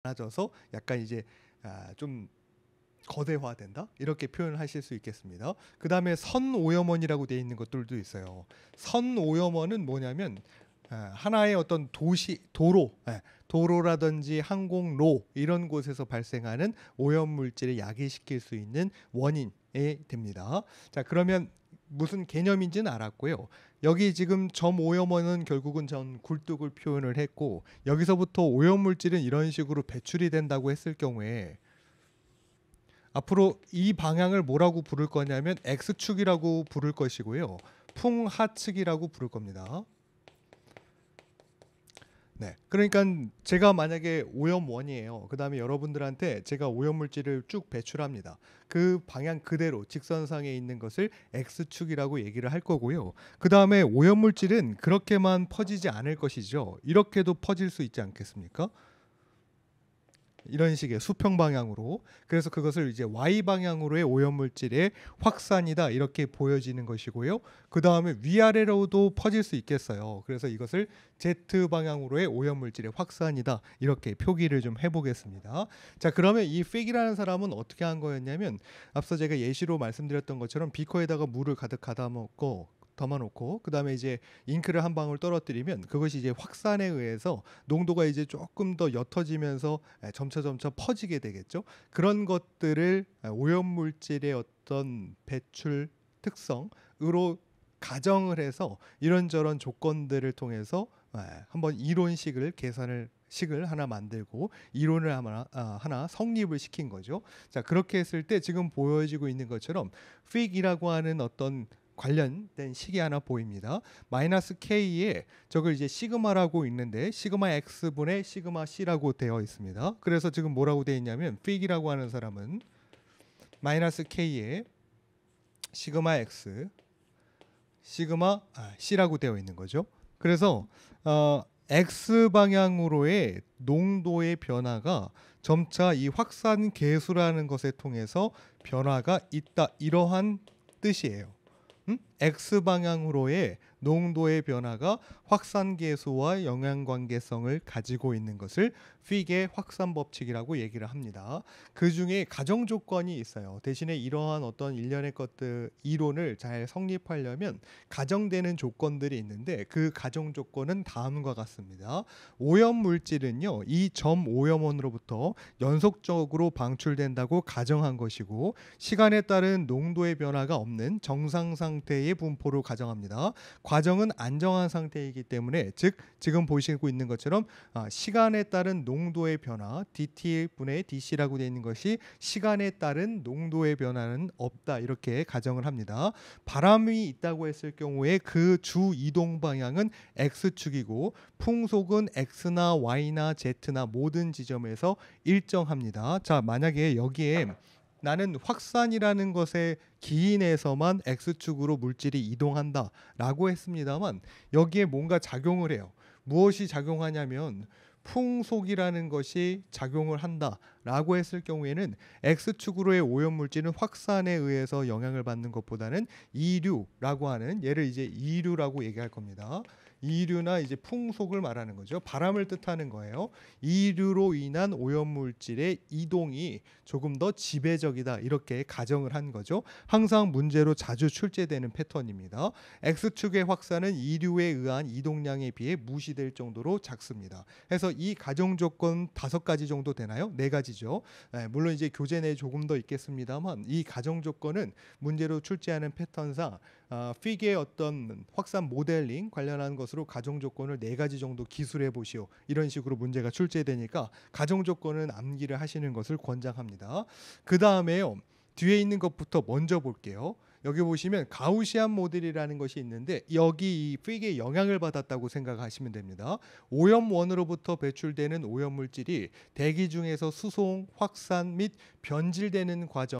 많아져서 약간 이제 좀 거대화된다 이렇게 표현하실 수 있겠습니다. 그 다음에 선오염원이라고 되어 있는 것들도 있어요. 선오염원은 뭐냐면 하나의 어떤 도로라든지 항공로 이런 곳에서 발생하는 오염 물질을 야기시킬 수 있는 원인이 됩니다. 자, 그러면 무슨 개념인지는 알았고요. 여기 지금 점오염원은 결국은 전 굴뚝을 표현을 했고, 여기서부터 오염 물질은 이런 식으로 배출이 된다고 했을 경우에 앞으로 이 방향을 뭐라고 부를 거냐면 X축이라고 부를 것이고요. 풍하측이라고 부를 겁니다. 네. 그러니까 제가 만약에 오염원이에요. 그다음에 여러분들한테 제가 오염물질을 쭉 배출합니다. 그 방향 그대로 직선상에 있는 것을 X축이라고 얘기를 할 거고요. 그다음에 오염물질은 그렇게만 퍼지지 않을 것이죠. 이렇게도 퍼질 수 있지 않겠습니까? 이런 식의 수평 방향으로. 그래서 그것을 이제 Y 방향으로의 오염물질의 확산이다 이렇게 보여지는 것이고요. 그 다음에 위아래로도 퍼질 수 있겠어요. 그래서 이것을 Z 방향으로의 오염물질의 확산이다 이렇게 표기를 좀 해보겠습니다. 자, 그러면 이 픽이라는 사람은 어떻게 한 거였냐면 앞서 제가 예시로 말씀드렸던 것처럼 비커에다가 물을 가득 담아놓고 그 다음에 이제 잉크를 한 방울 떨어뜨리면 그것이 이제 확산에 의해서 농도가 이제 조금 더 옅어지면서 점차 퍼지게 되겠죠. 그런 것들을 오염물질의 어떤 배출 특성으로 가정을 해서 이런저런 조건들을 통해서 한번 이론식을 하나 만들고 이론을 하나 성립을 시킨 거죠. 자, 그렇게 했을 때 지금 보여지고 있는 것처럼 픽이라고 하는 어떤 관련된 식이 하나 보입니다. 마이너스 K에 저걸 이제 시그마라고 있는데 시그마 X분의 시그마 C라고 되어 있습니다. 그래서 지금 뭐라고 되어 있냐면 픽이라고 하는 사람은 마이너스 K에 시그마 X 시그마 C라고 되어 있는 거죠. 그래서 X 방향으로의 농도의 변화가 점차 이 확산 계수라는 것에 통해서 변화가 있다 이러한 뜻이에요. X 방향으로의 농도의 변화가 확산 계수와 영향관계성을 가지고 있는 것을 픽의 확산 법칙이라고 얘기를 합니다. 그 중에 가정 조건이 있어요. 대신에 이러한 어떤 일련의 것들 이론을 잘 성립하려면 가정되는 조건들이 있는데 그 가정 조건은 다음과 같습니다. 오염 물질은요, 이 점 오염원으로부터 연속적으로 방출된다고 가정한 것이고 시간에 따른 농도의 변화가 없는 정상 상태의 분포로 가정합니다. 과정은 안정한 상태이기 때문에 즉 지금 보시고 있는 것처럼 시간에 따른 농도의 변화 dT분의 dC라고 되어 있는 것이 시간에 따른 농도의 변화는 없다 이렇게 가정을 합니다. 바람이 있다고 했을 경우에 그 주 이동 방향은 X축이고 풍속은 X나 Y나 Z나 모든 지점에서 일정합니다. 자, 만약에 여기에 나는 확산이라는 것에 기인해서만 X축으로 물질이 이동한다 라고 했습니다만 여기에 뭔가 작용을 해요. 무엇이 작용하냐면 풍속이라는 것이 작용을 한다 라고 했을 경우에는 X축으로의 오염물질은 확산에 의해서 영향을 받는 것보다는 이류라고 하는 얘를 이제 이류라고 얘기할 겁니다. 이류나 이제 풍속을 말하는 거죠. 바람을 뜻하는 거예요. 이류로 인한 오염물질의 이동이 조금 더 지배적이다 이렇게 가정을 한 거죠. 항상 문제로 자주 출제되는 패턴입니다. X축의 확산은 이류에 의한 이동량에 비해 무시될 정도로 작습니다. 그래서 이 가정 조건 5가지 정도 되나요? 4가지죠. 물론 이제 교재 내에 조금 더 있겠습니다만 이 가정 조건은 문제로 출제하는 패턴상 픽의 어떤 확산 모델링 관련한 것으로 가정 조건을 4가지 정도 기술해 보시오. 이런 식으로 문제가 출제되니까 가정 조건은 암기를 하시는 것을 권장합니다. 그 다음에요. 뒤에 있는 것부터 먼저 볼게요. 여기 보시면 가우시안 모델이라는 것이 있는데 여기 이 픽에 영향을 받았다고 생각하시면 됩니다. 오염원으로부터 배출되는 오염물질이 대기 중에서 수송, 확산 및 변질되는 과정